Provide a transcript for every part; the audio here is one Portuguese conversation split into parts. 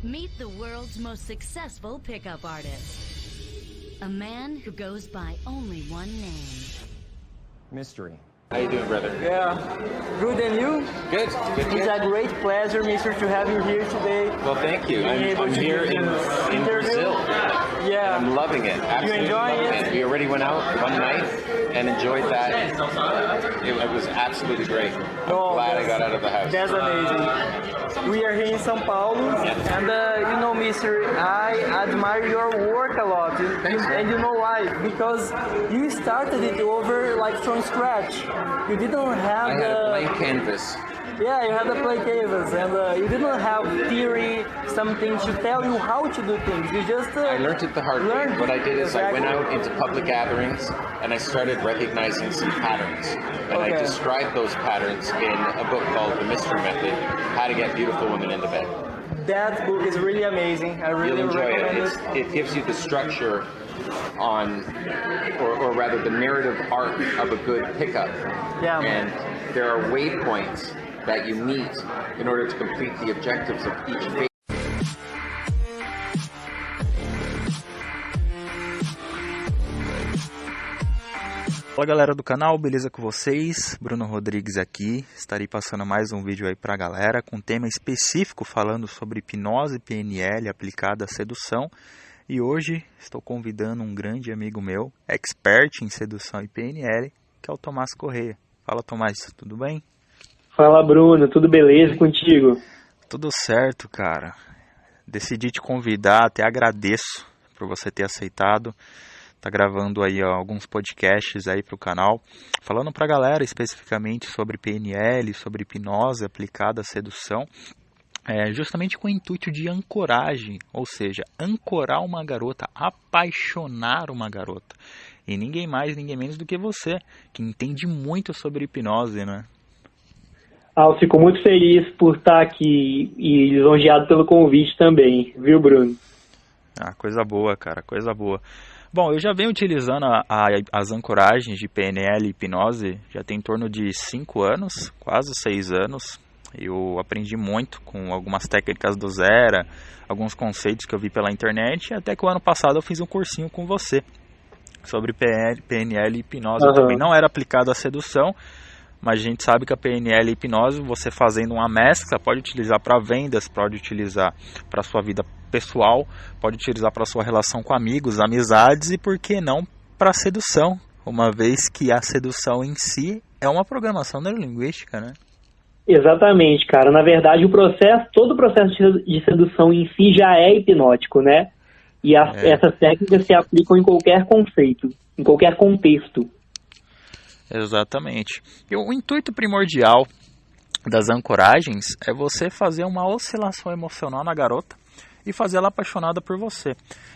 Meet the world's most successful pickup artist. A man who goes by only one name. Mystery. How you doing, brother? Yeah, good, and you? Good. It's a great pleasure, mister, to have you here today. Well, thank you. I'm here in Brazil. Yeah. I'm loving it. Absolutely enjoying loving it? We already went out one night and enjoyed that. It was absolutely great. I'm glad I got out of the house. That's amazing. We are here in São Paulo, and you know, mister, I admire your work a lot. And you know why? Because you started it over like from scratch. You didn't have I had a blank canvas. Yeah, you had a blank canvas, and you didn't have theory, something to tell you how to do things. You just I learned it the hard way. What I did is I went out into public gatherings and I started recognizing some patterns. And I described those patterns in a book called The Mystery Method, How to Get Beautiful Women into Bed. That book is really amazing. I really You'll enjoy recommend it. It gives you the structure on, or rather the narrative arc of a good pickup. Yeah. And there are waypoints that you meet in order to complete the objectives of each phase. Fala galera do canal, beleza com vocês? Bruno Rodrigues aqui, estarei passando mais um vídeo aí pra galera com um tema específico falando sobre hipnose PNL aplicada à sedução. E hoje estou convidando um grande amigo meu, expert em sedução e PNL, que é o Tomás Correia. Fala Tomás, tudo bem? Fala Bruno, tudo beleza contigo? Tudo certo, cara. Decidi te convidar, até agradeço por você ter aceitado. Tá gravando aí alguns podcasts aí pro canal, falando pra galera especificamente sobre PNL, sobre hipnose aplicada à sedução, justamente com o intuito de ancoragem, ou seja, ancorar uma garota, apaixonar uma garota. E ninguém mais, ninguém menos do que você, que entende muito sobre hipnose, né? Eu fico muito feliz por estar aqui e lisonjeado pelo convite também, viu Bruno? Ah, coisa boa, cara, coisa boa. Bom, eu já venho utilizando as ancoragens de PNL e hipnose já tem em torno de 5 anos, quase 6 anos. Eu aprendi muito com algumas técnicas do zero, alguns conceitos que eu vi pela internet, até que o ano passado eu fiz um cursinho com você sobre PNL e hipnose. Também não era aplicado à sedução, mas a gente sabe que a PNL e hipnose, você fazendo uma mescla, pode utilizar para vendas, pode utilizar para sua vida pessoal, pode utilizar para sua relação com amigos, amizades e por que não para sedução, uma vez que a sedução em si é uma programação neurolinguística, né? Exatamente, cara. Na verdade, todo o processo de sedução em si já é hipnótico, né? E essas técnicas se aplicam em qualquer conceito, em qualquer contexto. Exatamente. E o intuito primordial das ancoragens é você fazer uma oscilação emocional na garota e fazer ela apaixonada por você.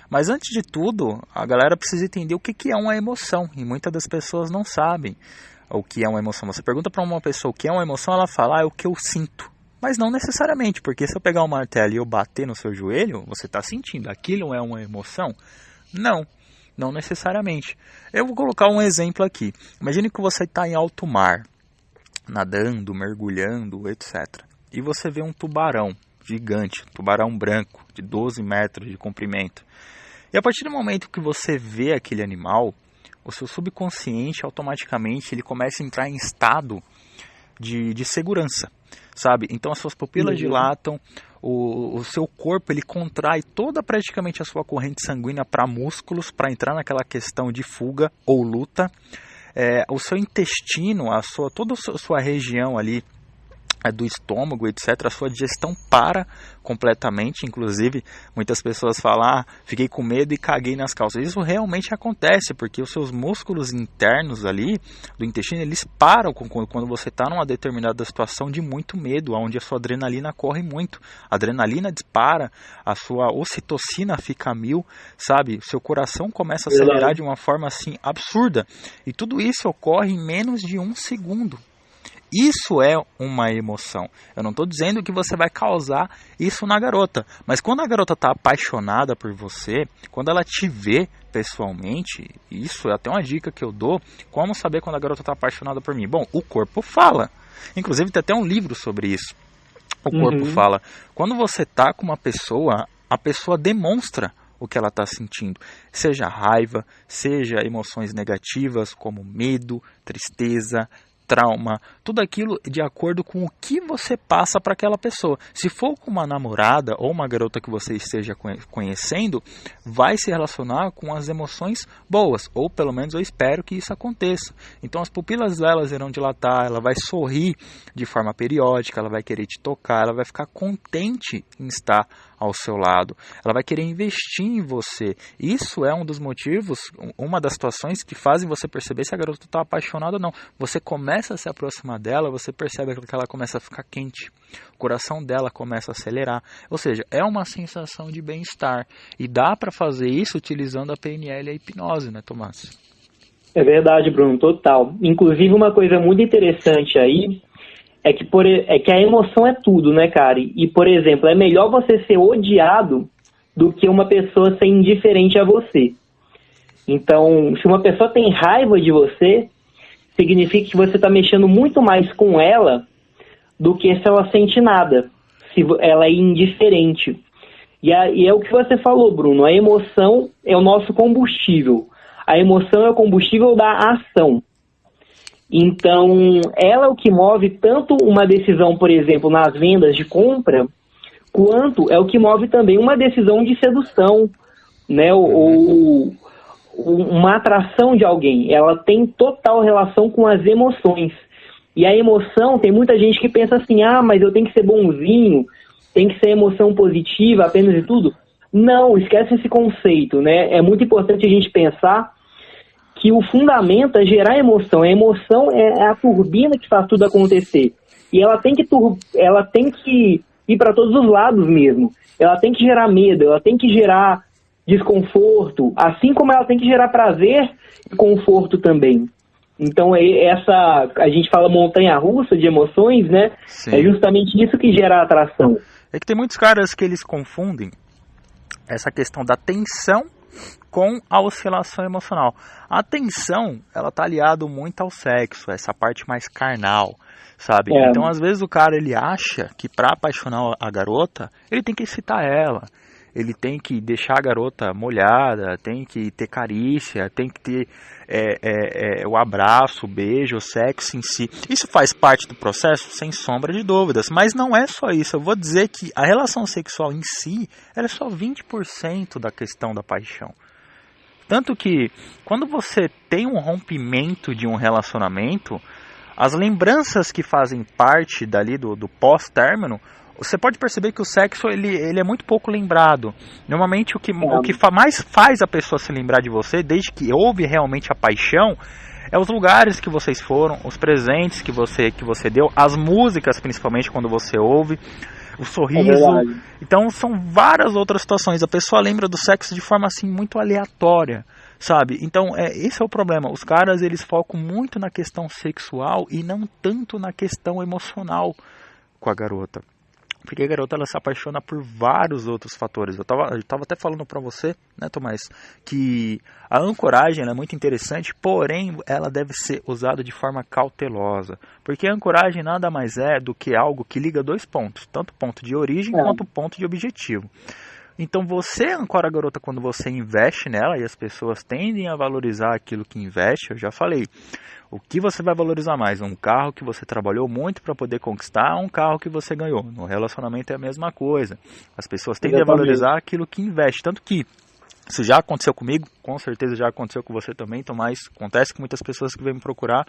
Mas antes de tudo, a galera precisa entender o que é uma emoção. E muitas das pessoas não sabem o que é uma emoção. Você pergunta para uma pessoa o que é uma emoção, ela fala, é o que eu sinto. Mas não necessariamente, porque se eu pegar um martelo e eu bater no seu joelho, você está sentindo. Aquilo é uma emoção? Não necessariamente. Eu vou colocar um exemplo aqui. Imagine que você está em alto mar, nadando, mergulhando, etc. E você vê um tubarão gigante, tubarão branco, de 12 metros de comprimento. E a partir do momento que você vê aquele animal, o seu subconsciente automaticamente ele começa a entrar em estado de segurança, sabe? Então as suas pupilas dilatam, o seu corpo ele contrai toda praticamente a sua corrente sanguínea para músculos, para entrar naquela questão de fuga ou luta. O seu intestino, toda a sua região ali do estômago, etc., a sua digestão para completamente. Inclusive, muitas pessoas falam, fiquei com medo e caguei nas calças. Isso realmente acontece, porque os seus músculos internos ali, do intestino, eles param quando você está numa determinada situação de muito medo, onde a sua adrenalina corre muito. A adrenalina dispara, a sua ocitocina fica a 1000, sabe? Seu coração começa a acelerar de uma forma assim absurda. E tudo isso ocorre em menos de 1 segundo. Isso é uma emoção. Eu não estou dizendo que você vai causar isso na garota. Mas quando a garota está apaixonada por você, quando ela te vê pessoalmente, isso é até uma dica que eu dou, como saber quando a garota está apaixonada por mim? Bom, o corpo fala. Inclusive tem até um livro sobre isso. o corpo fala. Quando você tá com uma pessoa, a pessoa demonstra o que ela está sentindo, seja raiva, seja emoções negativas como medo, tristeza, trauma, tudo aquilo de acordo com o que você passa para aquela pessoa. Se for com uma namorada ou uma garota que você esteja conhecendo, vai se relacionar com as emoções boas, ou pelo menos eu espero que isso aconteça. Então as pupilas delas irão dilatar, ela vai sorrir de forma periódica, ela vai querer te tocar, ela vai ficar contente em estar ao seu lado, ela vai querer investir em você. Isso é um dos motivos, uma das situações que fazem você perceber se a garota está apaixonada ou não. Você começa a se aproximar dela, você percebe que ela começa a ficar quente, o coração dela começa a acelerar, ou seja, é uma sensação de bem-estar, e dá para fazer isso utilizando a PNL e a hipnose, né, Tomás? É verdade, Bruno, total. Inclusive, uma coisa muito interessante aí é que a emoção é tudo, né, cara? E, por exemplo, é melhor você ser odiado do que uma pessoa ser indiferente a você. Então, se uma pessoa tem raiva de você, significa que você está mexendo muito mais com ela do que se ela sente nada, se ela é indiferente. E é o que você falou, Bruno, a emoção é o nosso combustível. A emoção é o combustível da ação. Então, ela é o que move tanto uma decisão, por exemplo, nas vendas de compra, quanto é o que move também uma decisão de sedução, né? Ou uma atração de alguém. Ela tem total relação com as emoções. E a emoção, tem muita gente que pensa assim, mas eu tenho que ser bonzinho, tem que ser emoção positiva apenas e tudo. Não, esquece esse conceito, né? É muito importante a gente pensar que o fundamento é gerar emoção. A emoção é a turbina que faz tudo acontecer. E ela tem que ir para todos os lados mesmo. Ela tem que gerar medo, ela tem que gerar desconforto, assim como ela tem que gerar prazer e conforto também. Então, a gente fala montanha-russa de emoções, né? Sim. É justamente isso que gera a atração. É que tem muitos caras que eles confundem essa questão da tensão com a oscilação emocional. A tensão, ela tá aliado muito ao sexo, essa parte mais carnal, sabe? Então, às vezes, o cara, ele acha que para apaixonar a garota, ele tem que excitar ela, ele tem que deixar a garota molhada, tem que ter carícia, tem que ter o abraço, o beijo, o sexo em si. Isso faz parte do processo, sem sombra de dúvidas, mas não é só isso. Eu vou dizer que a relação sexual em si, ela é só 20% da questão da paixão. Tanto que, quando você tem um rompimento de um relacionamento, as lembranças que fazem parte dali do pós-término, você pode perceber que o sexo ele é muito pouco lembrado. Normalmente o que mais faz a pessoa se lembrar de você, desde que houve realmente a paixão, é os lugares que vocês foram, os presentes que você deu, as músicas principalmente quando você ouve, o sorriso. Então são várias outras situações. A pessoa lembra do sexo de forma assim muito aleatória, sabe? Então esse é o problema. Os caras, eles focam muito na questão sexual e não tanto na questão emocional com a garota. Porque a garota, ela se apaixona por vários outros fatores. Eu tava até falando para você, né, Tomás, que a ancoragem ela é muito interessante, porém ela deve ser usada de forma cautelosa. Porque a ancoragem nada mais é do que algo que liga dois pontos, tanto ponto de origem quanto ponto de objetivo. Então você ancora a garota quando você investe nela, e as pessoas tendem a valorizar aquilo que investe. Eu já falei, o que você vai valorizar mais? Um carro que você trabalhou muito para poder conquistar, ou um carro que você ganhou? No relacionamento é a mesma coisa. As pessoas tendem a valorizar aquilo que investe. Tanto que isso já aconteceu comigo, com certeza já aconteceu com você também, Tomás. Acontece com muitas pessoas que vêm me procurar.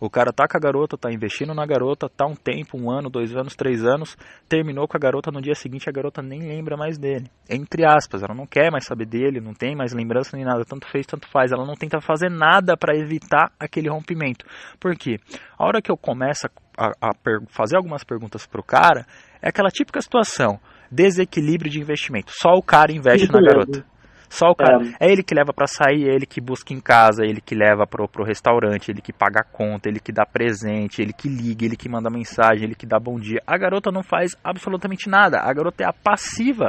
O cara tá com a garota, tá investindo na garota, tá um tempo, 1 ano, 2 anos, 3 anos, terminou com a garota, no dia seguinte a garota nem lembra mais dele. Entre aspas, ela não quer mais saber dele, não tem mais lembrança nem nada, tanto fez, tanto faz. Ela não tenta fazer nada para evitar aquele rompimento. Por quê? A hora que eu começo a fazer algumas perguntas pro cara, é aquela típica situação, desequilíbrio de investimento. Só o cara investe na garota. Só o cara, é ele que leva pra sair, é ele que busca em casa, é ele que leva pro restaurante, ele que paga a conta, ele que dá presente, ele que liga, ele que manda mensagem, ele que dá bom dia. A garota não faz absolutamente nada, a garota é a passiva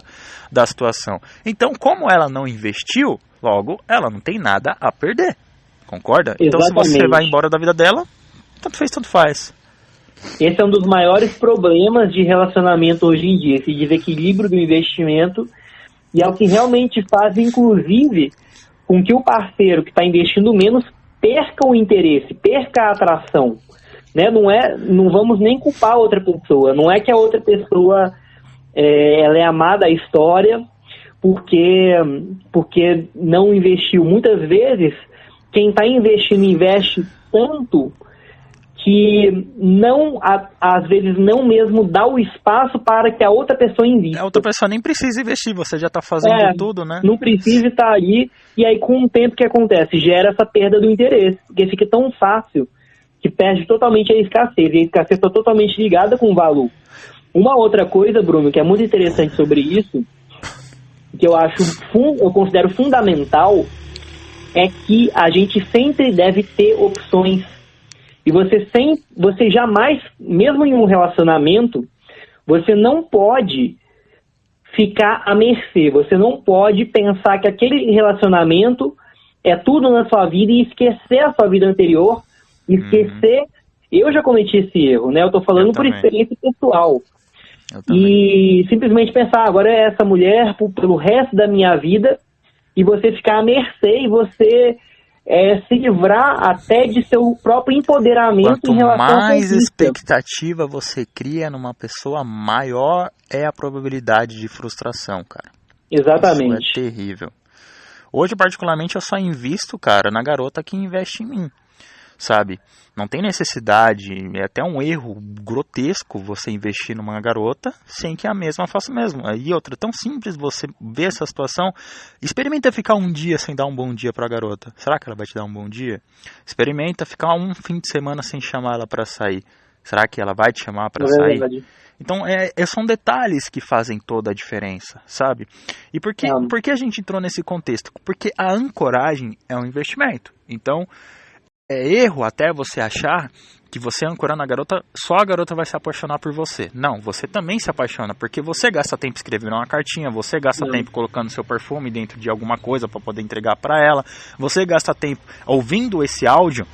da situação. Então, como ela não investiu, logo, ela não tem nada a perder, concorda? Exatamente. Então, se você vai embora da vida dela, tanto fez, tanto faz. Esse é um dos maiores problemas de relacionamento hoje em dia, esse desequilíbrio do investimento, e é o que realmente faz, inclusive, com que o parceiro que está investindo menos perca o interesse, perca a atração. Né? Não vamos nem culpar a outra pessoa, não é que a outra pessoa ela é amada à história porque não investiu. Muitas vezes, quem está investindo investe tanto que às vezes não mesmo dá o espaço para que a outra pessoa invista. A outra pessoa nem precisa investir, você já está fazendo tudo, né? Não precisa estar ali, e aí com o tempo que acontece, gera essa perda do interesse, porque fica tão fácil que perde totalmente a escassez, e a escassez está totalmente ligada com o valor. Uma outra coisa, Bruno, que é muito interessante sobre isso, que eu considero fundamental, é que a gente sempre deve ter opções. E você jamais, mesmo em um relacionamento, você não pode ficar à mercê. Você não pode pensar que aquele relacionamento é tudo na sua vida e esquecer a sua vida anterior, esquecer... Eu já cometi esse erro, né? Eu tô falando por experiência pessoal. E simplesmente pensar, agora é essa mulher pelo resto da minha vida, e você ficar à mercê e você... se livrar até de seu próprio empoderamento. Quanto em relação mais à expectativa você cria numa pessoa, maior é a probabilidade de frustração, cara. Exatamente. Isso é terrível. Hoje, particularmente, eu só invisto, cara, na garota que investe em mim, sabe? Não tem necessidade, é até um erro grotesco você investir numa garota sem que a mesma faça o mesmo. E outra, tão simples você ver essa situação. Experimenta ficar um dia sem dar um bom dia pra garota. Será que ela vai te dar um bom dia? Experimenta ficar um fim de semana sem chamar ela pra sair. Será que ela vai te chamar pra sair? Verdade. Então, são detalhes que fazem toda a diferença, sabe? E por que a gente entrou nesse contexto? Porque a ancoragem é um investimento. Então... é erro até você achar que você ancorando a garota, só a garota vai se apaixonar por você. Não, você também se apaixona, porque você gasta tempo escrevendo uma cartinha, você gasta tempo colocando seu perfume dentro de alguma coisa para poder entregar para ela, você gasta tempo ouvindo esse áudio,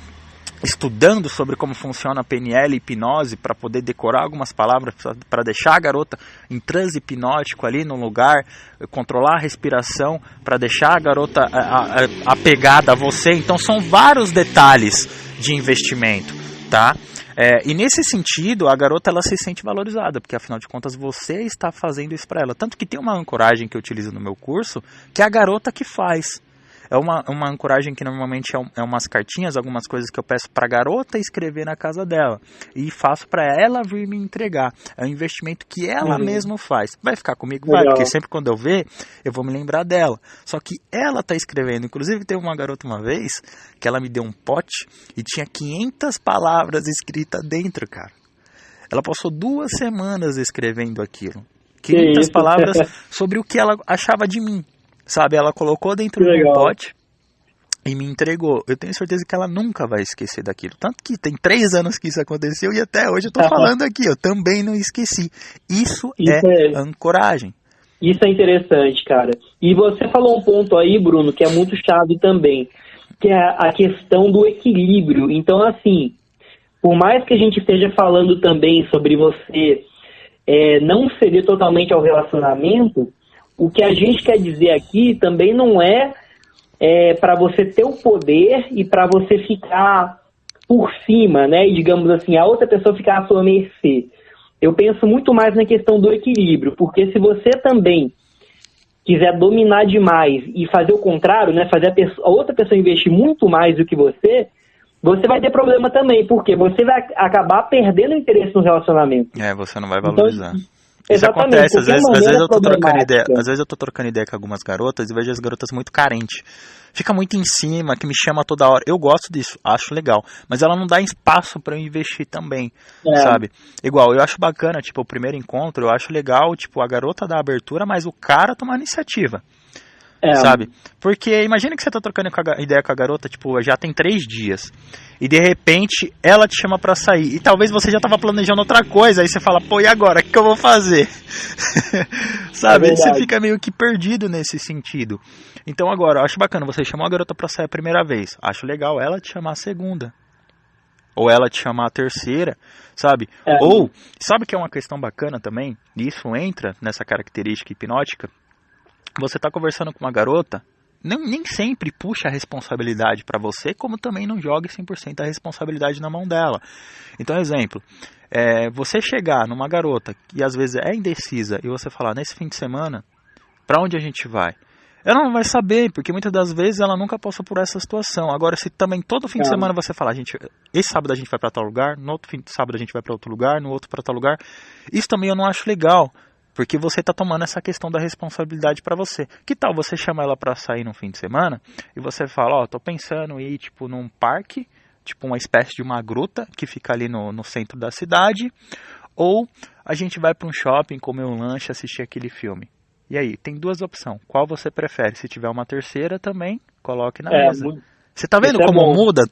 estudando sobre como funciona a PNL e hipnose para poder decorar algumas palavras, para deixar a garota em transe hipnótico ali no lugar, controlar a respiração, para deixar a garota apegada a você. Então são vários detalhes de investimento, tá? E nesse sentido, a garota ela se sente valorizada, porque afinal de contas você está fazendo isso para ela. Tanto que tem uma ancoragem que eu utilizo no meu curso, que é a garota que faz. É uma ancoragem que normalmente é umas cartinhas, algumas coisas que eu peço para a garota escrever na casa dela. E faço para ela vir me entregar. É um investimento que ela mesma faz. Vai ficar comigo? Vai, porque sempre quando eu ver, eu vou me lembrar dela. Só que ela tá escrevendo. Inclusive teve uma garota uma vez que ela me deu um pote e tinha 500 palavras escritas dentro, cara. Ela passou 2 semanas escrevendo aquilo. 500 palavras sobre o que ela achava de mim. Sabe, ela colocou dentro do pote e me entregou. Eu tenho certeza que ela nunca vai esquecer daquilo. Tanto que tem 3 anos que isso aconteceu e até hoje eu tô falando aqui. Eu também não esqueci. Isso é ancoragem. Isso é interessante, cara. E você falou um ponto aí, Bruno, que é muito chave também, que é a questão do equilíbrio. Então, assim, por mais que a gente esteja falando também sobre você não ceder totalmente ao relacionamento, o que a gente quer dizer aqui também não é para você ter o poder e para você ficar por cima, né? E digamos assim, a outra pessoa ficar à sua mercê. Eu penso muito mais na questão do equilíbrio, porque se você também quiser dominar demais e fazer o contrário, né? Fazer a outra pessoa investir muito mais do que você vai ter problema também, porque você vai acabar perdendo interesse no relacionamento. Você não vai valorizar. Então, isso acontece, às vezes eu tô trocando ideia, às vezes eu tô trocando ideia com algumas garotas e vejo as garotas muito carentes. Fica muito em cima, que me chama toda hora. Eu gosto disso, acho legal, mas ela não dá espaço para eu investir também, sabe? Igual, eu acho bacana, tipo, o primeiro encontro, eu acho legal, tipo, a garota dá abertura, mas o cara toma a iniciativa. Sabe? Porque imagina que você tá trocando ideia com a garota, tipo, já tem 3 dias. E de repente ela te chama pra sair. E talvez você já tava planejando outra coisa. Aí você fala, pô, e agora? O que eu vou fazer? Sabe? Você fica meio que perdido nesse sentido. Então agora, eu acho bacana, você chamou a garota pra sair a primeira vez. Acho legal ela te chamar a segunda. ou ela te chamar a terceira, sabe? Ou, sabe que é uma questão bacana também? E isso entra nessa característica hipnótica. Você tá conversando com uma garota, nem sempre puxa a responsabilidade para você, como também não jogue 100% a responsabilidade na mão dela. Então, exemplo, você chegar numa garota que às vezes é indecisa e você falar, nesse fim de semana, para onde a gente vai? Ela não vai saber, porque muitas das vezes ela nunca passou por essa situação. Agora, se também todo fim de semana você falar, esse sábado a gente vai para tal lugar, no outro fim de sábado a gente vai para outro lugar, no outro para tal lugar, isso também eu não acho legal, porque você está tomando essa questão da responsabilidade para você. Que tal você chamar ela para sair no fim de semana e você fala, tô pensando em ir tipo num parque, tipo uma espécie de uma gruta que fica ali no centro da cidade, ou a gente vai para um shopping, comer um lanche, assistir aquele filme. E aí, tem duas opções. Qual você prefere? Se tiver uma terceira, também coloque na mesa. Você tá vendo como muda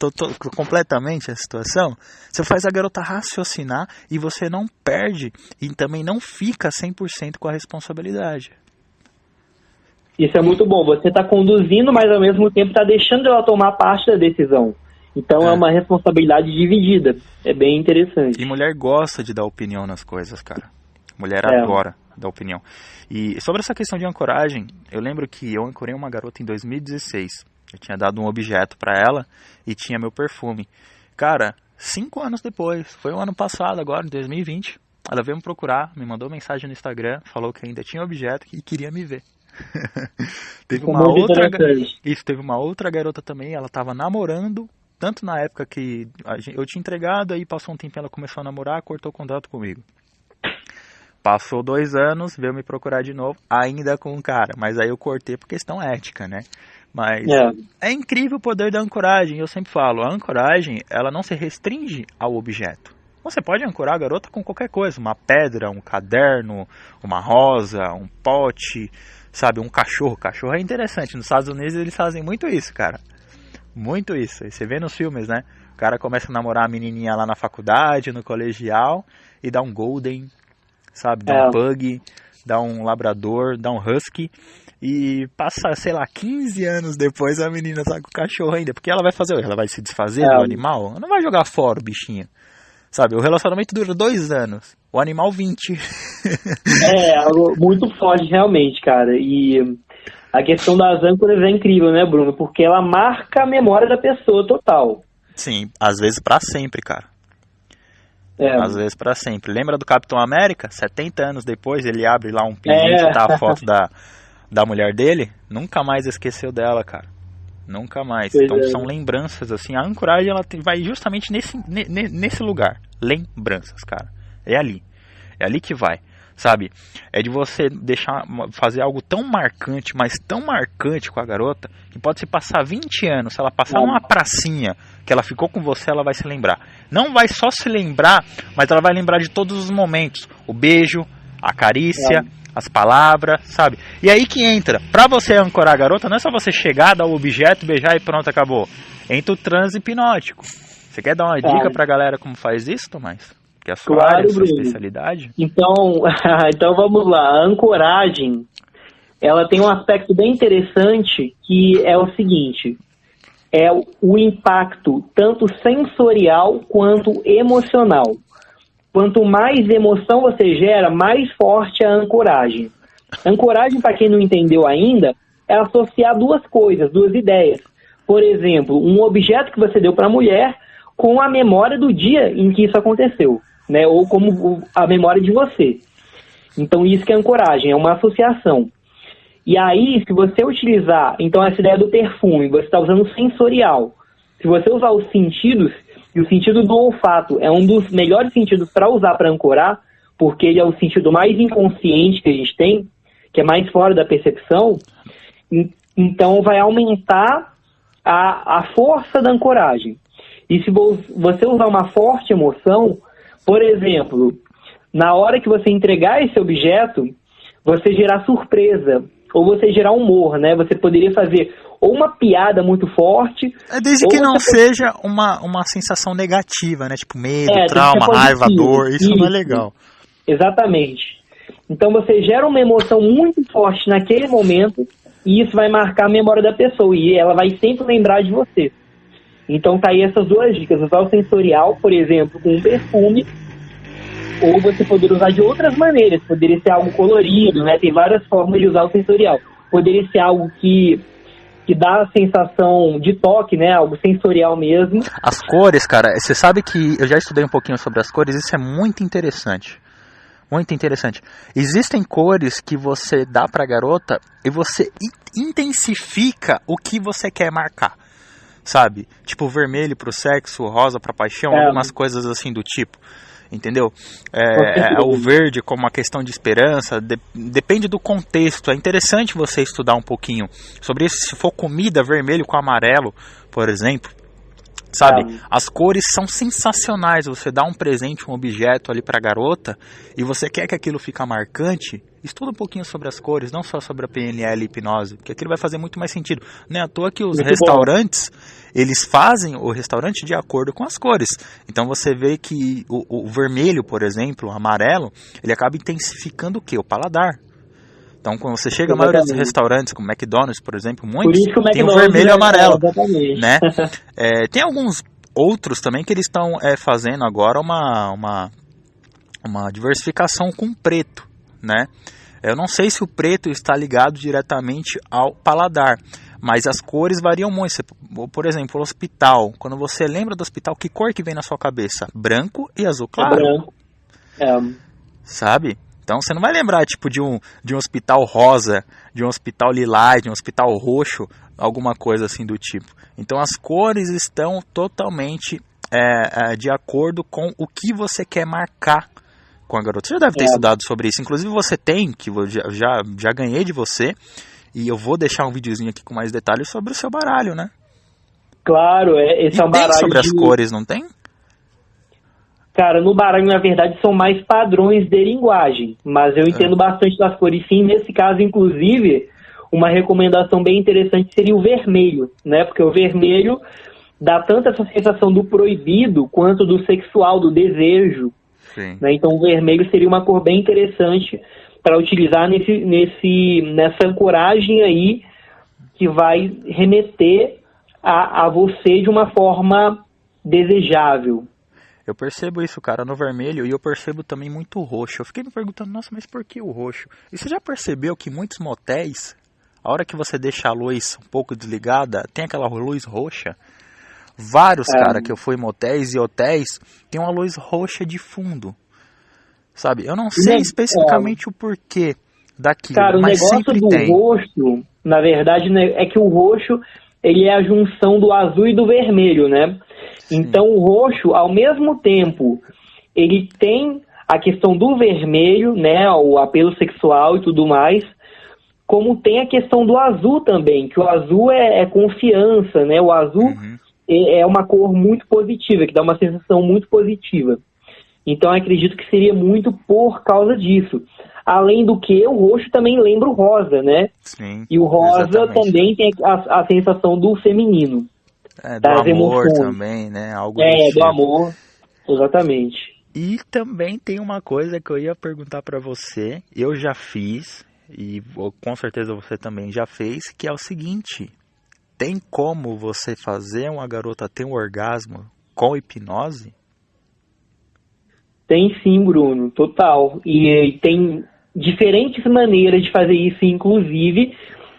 completamente a situação? Você faz a garota raciocinar e você não perde e também não fica 100% com a responsabilidade. Isso é muito bom. Você está conduzindo, mas ao mesmo tempo está deixando ela tomar parte da decisão. Então é uma responsabilidade dividida. É bem interessante. E mulher gosta de dar opinião nas coisas, cara. Mulher adora dar opinião. E sobre essa questão de ancoragem, eu lembro que eu ancorei uma garota em 2016. Eu tinha dado um objeto para ela e tinha meu perfume. Cara, 5 anos depois, foi o ano passado agora, em 2020, ela veio me procurar, me mandou mensagem no Instagram, falou que ainda tinha objeto e queria me ver. Teve uma outra garota também, ela estava namorando, tanto na época que eu tinha entregado, aí passou um tempo ela começou a namorar, cortou o contato comigo. Passou 2 anos, veio me procurar de novo, ainda com um cara, mas aí eu cortei por questão ética, né? Mas é incrível o poder da ancoragem, eu sempre falo, a ancoragem, ela não se restringe ao objeto. Você pode ancorar a garota com qualquer coisa, uma pedra, um caderno, uma rosa, um pote, sabe, um cachorro. Cachorro é interessante, nos Estados Unidos eles fazem muito isso, cara. Muito isso, e você vê nos filmes, né? O cara começa a namorar a menininha lá na faculdade, no colegial, e dá um golden, sabe, dá um pug, dá um labrador, dá um husky, e passa, sei lá, 15 anos depois a menina tá com o cachorro ainda, porque ela vai fazer, ela vai se desfazer do animal, ela não vai jogar fora o bichinho, sabe, o relacionamento dura 2 anos, o animal 20. Algo muito forte realmente, cara, e a questão das âncoras é incrível, né, Bruno, porque ela marca a memória da pessoa total. Sim, às vezes pra sempre, cara. Às vezes pra sempre. Lembra do Capitão América? 70 anos depois ele abre lá um pinguim que tá a foto da mulher dele. Nunca mais esqueceu dela, cara. Nunca mais. Então são lembranças, assim. A ancoragem ela vai justamente nesse lugar. Lembranças, cara. É ali. É ali que vai. Sabe? É de você fazer algo tão marcante, mas tão marcante com a garota, que pode se passar 20 anos. Se ela passar numa pracinha que ela ficou com você, ela vai se lembrar. Não vai só se lembrar, mas ela vai lembrar de todos os momentos. O beijo, a carícia, as palavras, sabe? E aí que entra. Pra você ancorar a garota, não é só você chegar, dar o objeto, beijar e pronto, acabou. Entra o transe hipnótico. Você quer dar uma dica pra galera como faz isso, Tomás? Que é a sua área, a sua especialidade? Então vamos lá. A ancoragem, ela tem um aspecto bem interessante, que é o seguinte: é o impacto tanto sensorial quanto emocional. Quanto mais emoção você gera, mais forte é a ancoragem. Ancoragem, para quem não entendeu ainda, é associar 2 coisas, 2 ideias. Por exemplo, um objeto que você deu para a mulher com a memória do dia em que isso aconteceu, né? Ou como a memória de você. Então isso que é ancoragem, é uma associação. E aí, se você utilizar, então essa ideia do perfume, você está usando sensorial. Se você usar os sentidos, e o sentido do olfato é um dos melhores sentidos para usar para ancorar, porque ele é o sentido mais inconsciente que a gente tem, que é mais fora da percepção, então vai aumentar a força da ancoragem. E se você usar uma forte emoção, por exemplo, na hora que você entregar esse objeto, você gerar surpresa, ou você gerar humor, né? Você poderia fazer ou uma piada muito forte... Desde que não seja uma sensação negativa, né? Tipo medo, trauma, raiva, dor, isso não é legal. Exatamente. Então você gera uma emoção muito forte naquele momento, e isso vai marcar a memória da pessoa, e ela vai sempre lembrar de você. Então tá aí essas duas dicas, usar o sensorial, por exemplo, com um perfume, ou você poderia usar de outras maneiras, poderia ser algo colorido, né? Tem várias formas de usar o sensorial. Poderia ser algo que dá a sensação de toque, né? Algo sensorial mesmo. As cores, cara, você sabe que eu já estudei um pouquinho sobre as cores, isso é muito interessante. Muito interessante. Existem cores que você dá pra garota e você intensifica o que você quer marcar. Sabe? Tipo vermelho pro sexo, rosa pra paixão, algumas coisas assim do tipo. Entendeu? O verde como uma questão de esperança, depende do contexto. É interessante você estudar um pouquinho sobre isso. Se for comida, vermelho com amarelo, por exemplo. Sabe? As cores são sensacionais. Você dá um presente, um objeto ali pra garota e você quer que aquilo fique marcante, estuda um pouquinho sobre as cores, não só sobre a PNL e hipnose, porque aquilo vai fazer muito mais sentido. Não é à toa que os restaurantes, eles fazem o restaurante de acordo com as cores. Então você vê que o vermelho, por exemplo, o amarelo, ele acaba intensificando o quê? O paladar. Então, quando você chega a maioria dos restaurantes, como McDonald's, por exemplo, muitos tem o vermelho e o amarelo, né? Tem alguns outros também que eles estão fazendo agora uma diversificação com preto, né? Eu não sei se o preto está ligado diretamente ao paladar, mas as cores variam muito. Por exemplo, o hospital. Quando você lembra do hospital, que cor que vem na sua cabeça? Branco e azul claro. Branco. Sabe? Então você não vai lembrar tipo de um hospital rosa, de um hospital lilás, de um hospital roxo, alguma coisa assim do tipo. Então as cores estão totalmente de acordo com o que você quer marcar com a garota. Você já deve ter estudado sobre isso. Inclusive você tem, que eu já ganhei de você, e eu vou deixar um videozinho aqui com mais detalhes sobre o seu baralho, né? Claro, esse é um baralho sobre as cores, não tem? Cara, no baralho, na verdade, são mais padrões de linguagem, mas eu entendo bastante das cores, sim. Nesse caso, inclusive, uma recomendação bem interessante seria o vermelho, né? Porque o vermelho dá tanto essa sensação do proibido quanto do sexual, do desejo. Sim. Né? Então, o vermelho seria uma cor bem interessante para utilizar nessa ancoragem aí que vai remeter a você de uma forma desejável. Eu percebo isso, cara, no vermelho, e eu percebo também muito o roxo. Eu fiquei me perguntando, nossa, mas por que o roxo? E você já percebeu que muitos motéis, a hora que você deixa a luz um pouco desligada, tem aquela luz roxa? Vários, cara, que eu fui em motéis e hotéis, tem uma luz roxa de fundo. Sabe? Eu não sei especificamente o porquê daquilo, cara, mas sempre tem. O negócio do roxo, na verdade, né, é que o roxo, ele é a junção do azul e do vermelho, né? Sim. Então o roxo, ao mesmo tempo, ele tem a questão do vermelho, né, o apelo sexual e tudo mais, como tem a questão do azul também, que o azul é confiança, né? O azul é uma cor muito positiva, que dá uma sensação muito positiva. Então eu acredito que seria muito por causa disso. Além do que, o roxo também lembra o rosa, né? Sim, e o rosa também tem a sensação do feminino. Do amor também, né? Algo do amor, exatamente. E também tem uma coisa que eu ia perguntar pra você, eu já fiz, e com certeza você também já fez, que é o seguinte: tem como você fazer uma garota ter um orgasmo com hipnose? Tem sim, Bruno, total. E tem diferentes maneiras de fazer isso, inclusive,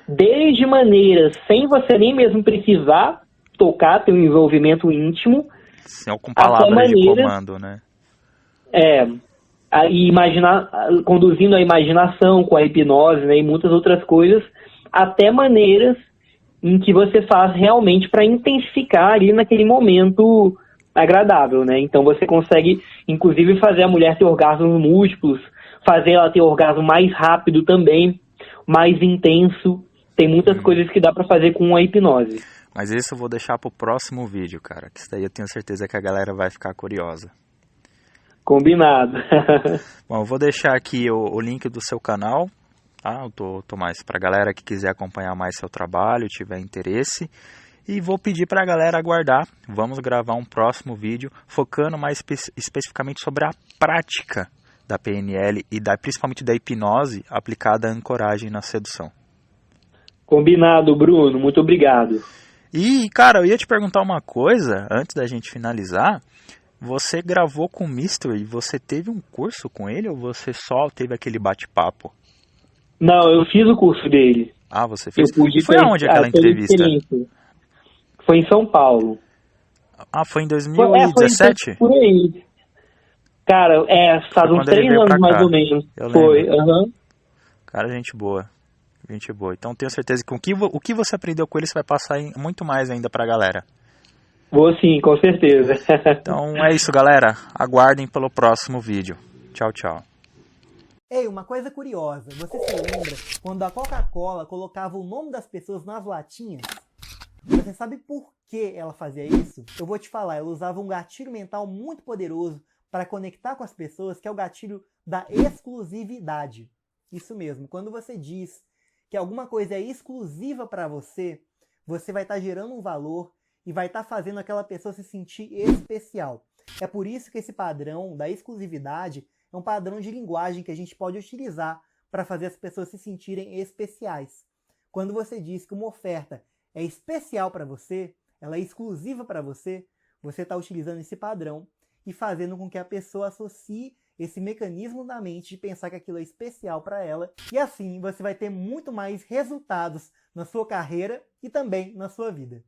desde maneiras sem você nem mesmo precisar tocar, ter um envolvimento íntimo. Sim, com palavras de comando, né? Conduzindo a imaginação com a hipnose, né, e muitas outras coisas, até maneiras em que você faz realmente para intensificar ali naquele momento agradável, né? Então você consegue, inclusive, fazer a mulher ter orgasmos múltiplos, fazer ela ter orgasmo mais rápido também, mais intenso. Tem muitas coisas que dá para fazer com a hipnose. Mas isso eu vou deixar pro próximo vídeo, cara, que isso daí eu tenho certeza que a galera vai ficar curiosa. Combinado. Bom, eu vou deixar aqui o link do seu canal, tá? Eu tô mais pra galera que quiser acompanhar mais seu trabalho, tiver interesse. E vou pedir pra galera aguardar. Vamos gravar um próximo vídeo focando mais especificamente sobre a prática da PNL e principalmente da hipnose aplicada à ancoragem na sedução. Combinado, Bruno. Muito obrigado. E, cara, eu ia te perguntar uma coisa, antes da gente finalizar. Você gravou com o Mystery, você teve um curso com ele ou você só teve aquele bate-papo? Não, eu fiz o curso dele. Ah, você fez? Eu pude E foi aonde aquela pela entrevista? experiência. Foi em São Paulo. Ah, foi em Foi 2017? por aí. Cara, faz uns quando ele 3 veio pra anos mais cá. ou menos. Eu Foi, lembro. aham. Cara, gente boa. Gente boa. Então tenho certeza que o que você aprendeu com ele, você vai passar muito mais ainda pra galera. Vou sim, com certeza. Então é isso, galera. Aguardem pelo próximo vídeo. Tchau, tchau. Ei, uma coisa curiosa, você se lembra quando a Coca-Cola colocava o nome das pessoas nas latinhas? Você sabe por que ela fazia isso? Eu vou te falar, ela usava um gatilho mental muito poderoso para conectar com as pessoas, que é o gatilho da exclusividade. Isso mesmo, quando você diz que alguma coisa é exclusiva para você, você vai estar gerando um valor e vai estar fazendo aquela pessoa se sentir especial. É por isso que esse padrão da exclusividade é um padrão de linguagem que a gente pode utilizar para fazer as pessoas se sentirem especiais. Quando você diz que uma oferta é especial para você, ela é exclusiva para você, você está utilizando esse padrão e fazendo com que a pessoa associe esse mecanismo na mente de pensar que aquilo é especial para ela, e assim você vai ter muito mais resultados na sua carreira e também na sua vida.